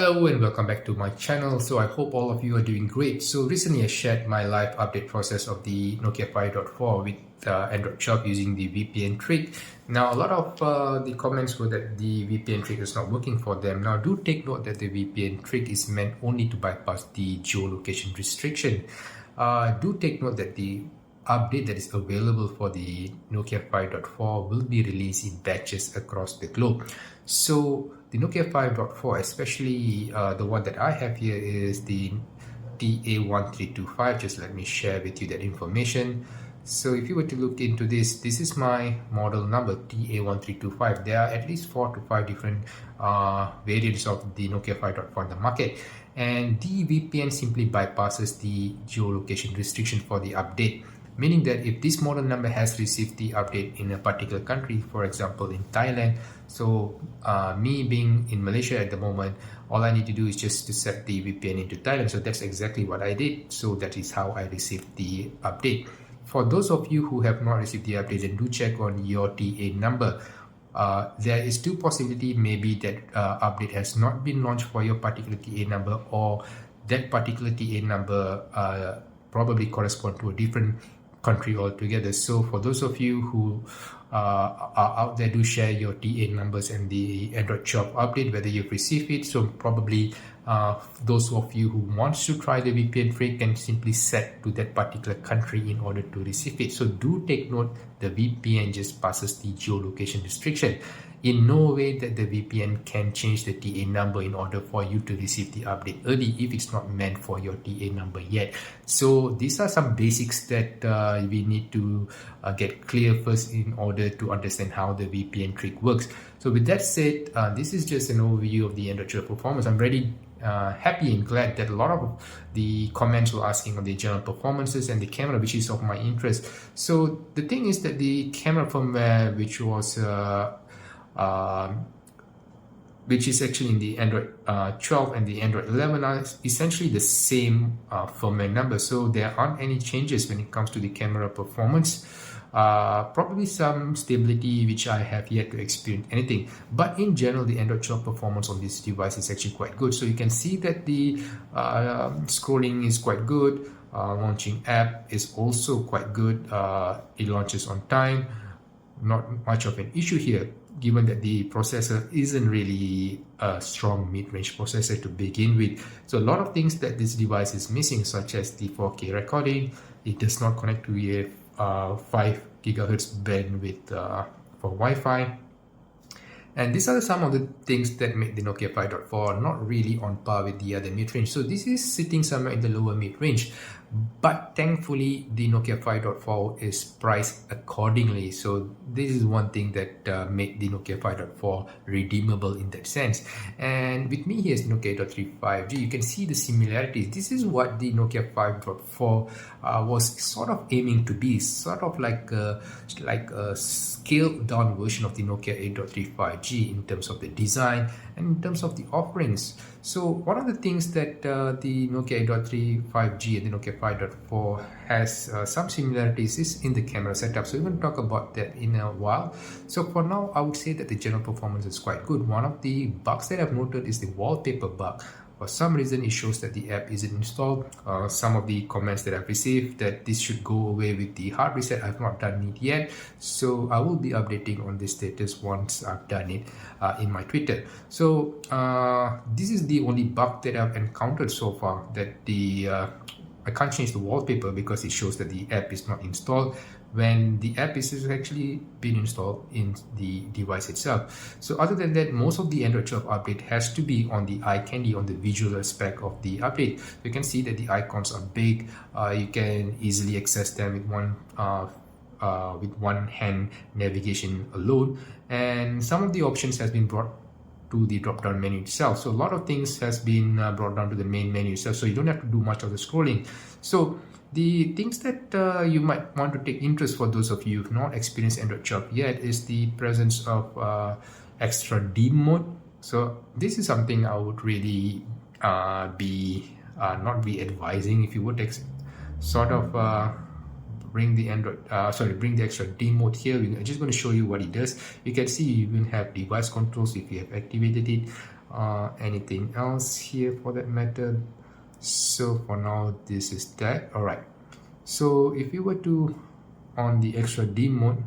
Hello and welcome back to my channel. So I hope all of you are doing great. So recently I shared my live update process of the Nokia 5.4 with Android shop using the VPN trick. Now a lot of the comments were that the VPN trick is not working for them. Now do take note that the VPN trick is meant only to bypass the geolocation restriction. Do take note that the update that is available for the Nokia 5.4 will be released in batches across the globe. So the Nokia 5.4, especially the one that I have here, is the TA1325. Just let me share with you that information. So if you were to look into this is my model number TA1325. There are at least 4 to 5 different variants of the Nokia 5.4 in the market, and the VPN simply bypasses the geolocation restriction for the update, meaning that if this model number has received the update in a particular country, for example in Thailand, so me being in Malaysia at the moment, all I need to do is just to set the VPN into Thailand. So that's exactly what I did. So that is how I received the update. For those of you who have not received the update, then do check on your TA number. There is two possibility, maybe that update has not been launched for your particular TA number, or that particular TA number probably correspond to a different country altogether. So for those of you who are out there, do share your TA numbers and the Android shop update, whether you've received it. So probably those of you who wants to try the VPN trick can simply set to that particular country in order to receive it. So do take note, the VPN just passes the geolocation restriction. In no way that the VPN can change the TA number in order for you to receive the update early if it's not meant for your TA number yet. So these are some basics that we need to get clear first in order to understand how the VPN trick works. So with that said, this is just an overview of the Android shop performance. I'm very happy and glad that a lot of the comments were asking on the general performances and the camera, which is of my interest. So the thing is that the camera firmware, which is actually in the Android 12 and the Android 11, are essentially the same firmware number. So there aren't any changes when it comes to the camera performance. Probably some stability, which I have yet to experience anything. But in general, the Android 12 performance on this device is actually quite good. So you can see that the scrolling is quite good. Launching app is also quite good. It launches on time. Not much of an issue here, given that the processor isn't really a strong mid-range processor to begin with. So a lot of things that this device is missing, such as the 4K recording. It does not connect to a 5 gigahertz bandwidth for Wi-Fi. And these are some of the things that make the Nokia 5.4 not really on par with the other mid-range. So this is sitting somewhere in the lower mid-range. But thankfully, the Nokia 5.4 is priced accordingly. So this is one thing that made the Nokia 5.4 redeemable in that sense. And with me here is Nokia 8.3 5G. You can see the similarities. This is what the Nokia 5.4 was sort of aiming to be, sort of like a scaled down version of the Nokia 8.3 5G in terms of the design and in terms of the offerings. So one of the things that the Nokia 8.3 5G and the Nokia 5.4 has some similarities is in the camera setup. So we're going to talk about that in a while. So for now, I would say that the general performance is quite good. One of the bugs that I've noted is the wallpaper bug. For some reason, it shows that the app isn't installed. Some of the comments that I've received that this should go away with the hard reset. I've not done it yet, so I will be updating on the status once I've done it in my Twitter. So this is the only bug that I've encountered so far, that the I can't change the wallpaper because it shows that the app is not installed when the app is actually been installed in the device itself. So other than that, most of the Android 12 update has to be on the eye candy, on the visual aspect of the update. You can see that the icons are big. You can easily access them with one hand navigation alone, and some of the options has been brought to the drop-down menu itself. So a lot of things has been brought down to the main menu itself, so you don't have to do much of the scrolling. So the things that you might want to take interest, for those of you who've not experienced Android shop yet, is the presence of extra dim mode. So this is something I would really not be advising. If you would sort of bring the bring the extra dim mode here. We're just going to show you what it does. You can see you even have device controls if you have activated it. anything else here for that matter. So for now this is that. All right, so if you were to on the extra dim mode,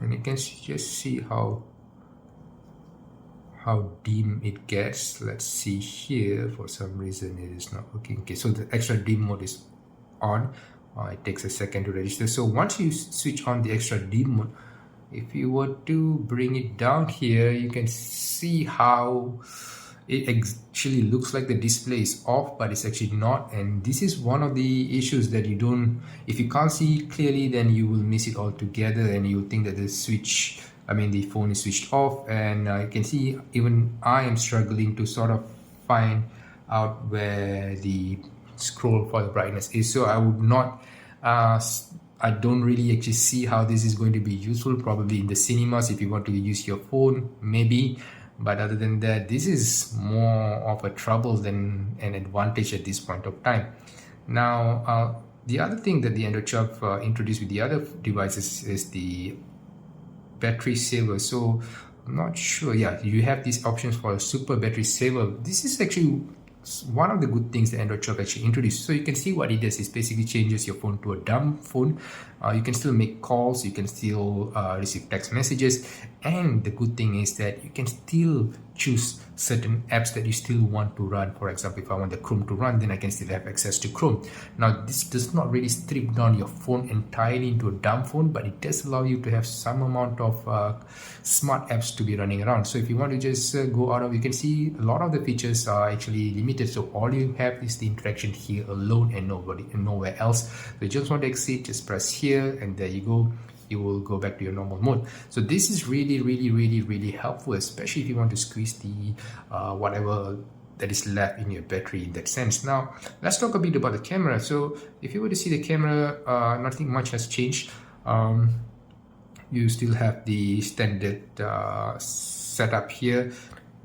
and you can just see how dim it gets. Let's see here, for some reason it is not working. Okay, so the extra dim mode is on. It takes a second to register. So once you switch on the extra dim mode, if you were to bring it down here, you can see how it actually looks like the display is off, but it's actually not. And this is one of the issues that if you can't see clearly, then you will miss it altogether and you'll think that the phone is switched off. And you can see even I am struggling to sort of find out where the scroll for the brightness is. So I don't really actually see how this is going to be useful. Probably in the cinemas, if you want to use your phone, maybe. But other than that, this is more of a trouble than an advantage at this point of time. Now, the other thing that the Android 12 introduced with the other devices is the battery saver. So I'm not sure. Yeah, you have these options for a super battery saver. This is actually one of the good things that Android 12 actually introduced. So you can see what it does is basically changes your phone to a dumb phone. You can still make calls, you can still receive text messages, and the good thing is that you can still choose certain apps that you still want to run. For example, if I want the Chrome to run, then I can still have access to Chrome. Now, this does not really strip down your phone entirely into a dumb phone, but it does allow you to have some amount of smart apps to be running around. So if you want to just go out of, you can see a lot of the features are actually limited. So all you have is the interaction here alone and nowhere else. So you just want to exit, just press here, and there you go. You will go back to your normal mode. So this is really helpful, especially if you want to squeeze the whatever that is left in your battery in that sense. Now let's talk a bit about the camera. So if you were to see the camera, nothing much has changed. You still have the standard setup here.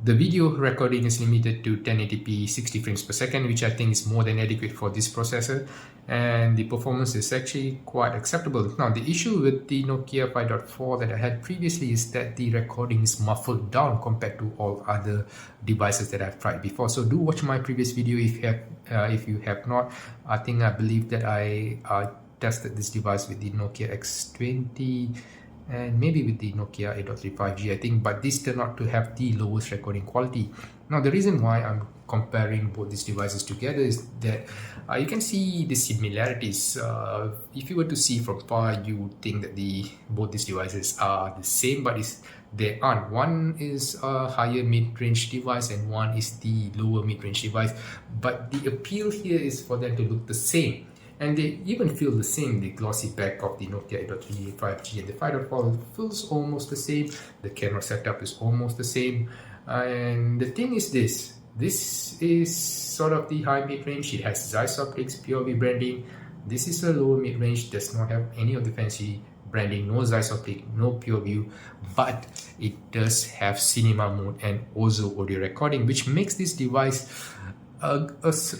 The video recording is limited to 1080p 60 frames per second, which I think is more than adequate for this processor, and the performance is actually quite acceptable. Now, the issue with the Nokia 5.4 that I had previously is that the recording is muffled down compared to all other devices that I've tried before. So do watch my previous video if you have not. I believe that I tested this device with the Nokia X20 and maybe with the Nokia 8.3 5G, I think, but this turned out to have the lowest recording quality. Now, the reason why I'm comparing both these devices together is that you can see the similarities. If you were to see from far, you would think that both these devices are the same, but they aren't. One is a higher mid-range device and one is the lower mid-range device, but the appeal here is for them to look the same. And they even feel the same. The glossy back of the Nokia 8.3 5G and the 5.4 feels almost the same. The camera setup is almost the same. And the thing is this is sort of the high mid-range. It has Zeiss Optics POV branding. This is a lower mid-range, does not have any of the fancy branding, no Zeiss Optic, no POV, but it does have cinema mode and also audio recording, which makes this device a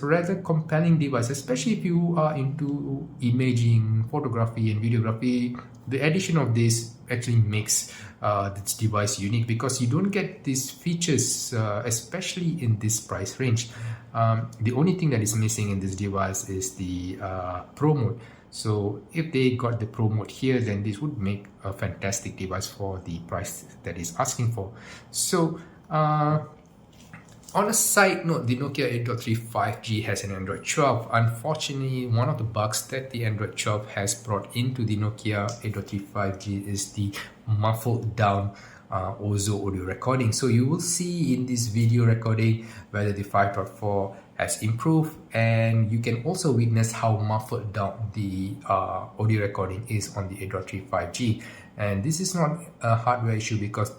rather compelling device, especially if you are into imaging, photography and videography. The addition of this actually makes this device unique because you don't get these features, especially in this price range. The only thing that is missing in this device is the Pro mode. So if they got the Pro mode here, then this would make a fantastic device for the price that is asking for. So on a side note, the Nokia 8.3 5G has an Android 12. Unfortunately, one of the bugs that the Android 12 has brought into the Nokia 8.3 5G is the muffled down Ozo audio recording. So you will see in this video recording whether the 5.4 has improved, and you can also witness how muffled down the audio recording is on the 8.3 5G. And this is not a hardware issue because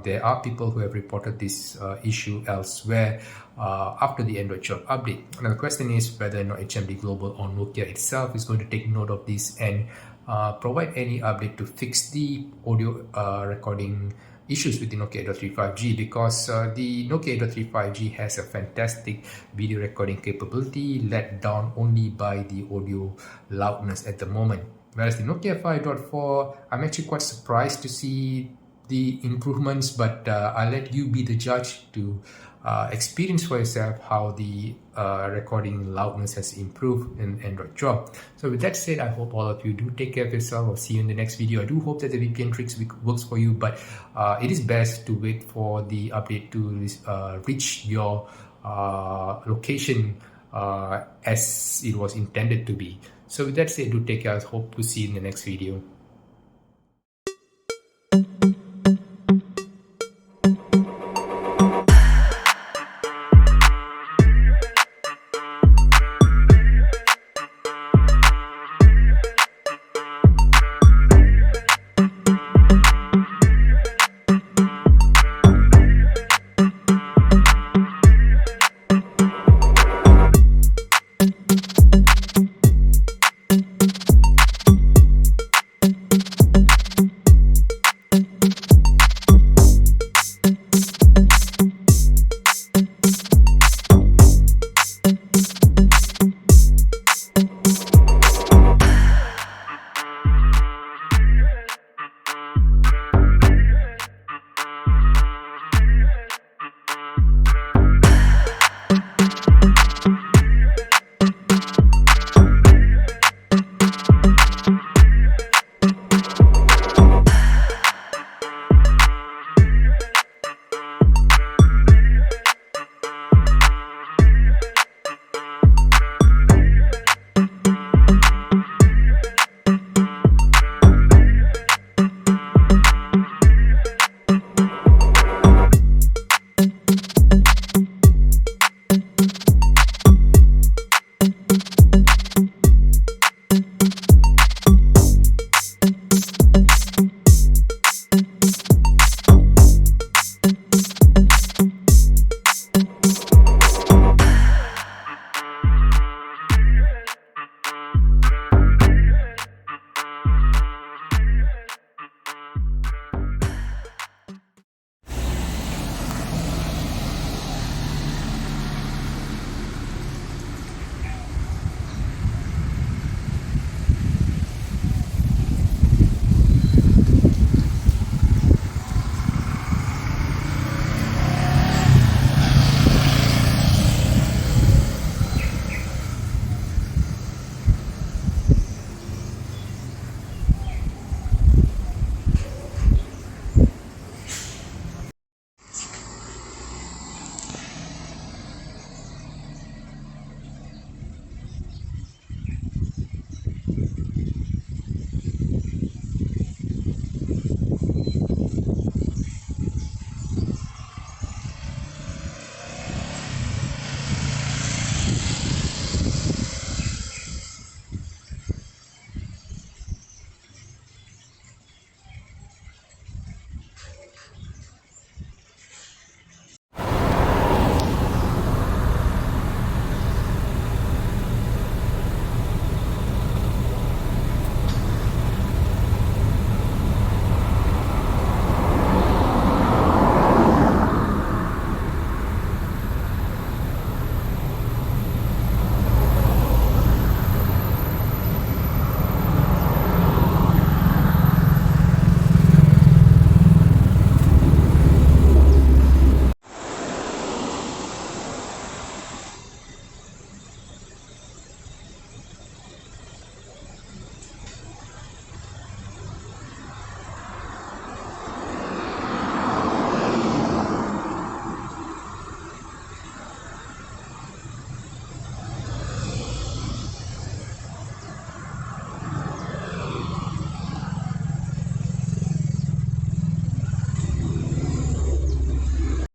there are people who have reported this issue elsewhere after the Android 12 update. Now the question is whether or not HMD Global or Nokia itself is going to take note of this and provide any update to fix the audio recording issues with the Nokia 8.3 5G, because the Nokia 8.3 5G has a fantastic video recording capability let down only by the audio loudness at the moment. Whereas the Nokia 5.4, I'm actually quite surprised to see the improvements, but I'll let you be the judge to experience for yourself how the recording loudness has improved in Android 12. So with that said, I hope all of you do take care of yourself. I'll see you in the next video. I do hope that the VPN tricks works for you, but it is best to wait for the update to reach your location as it was intended to be. So with that said, do take care. I hope to see you in the next video.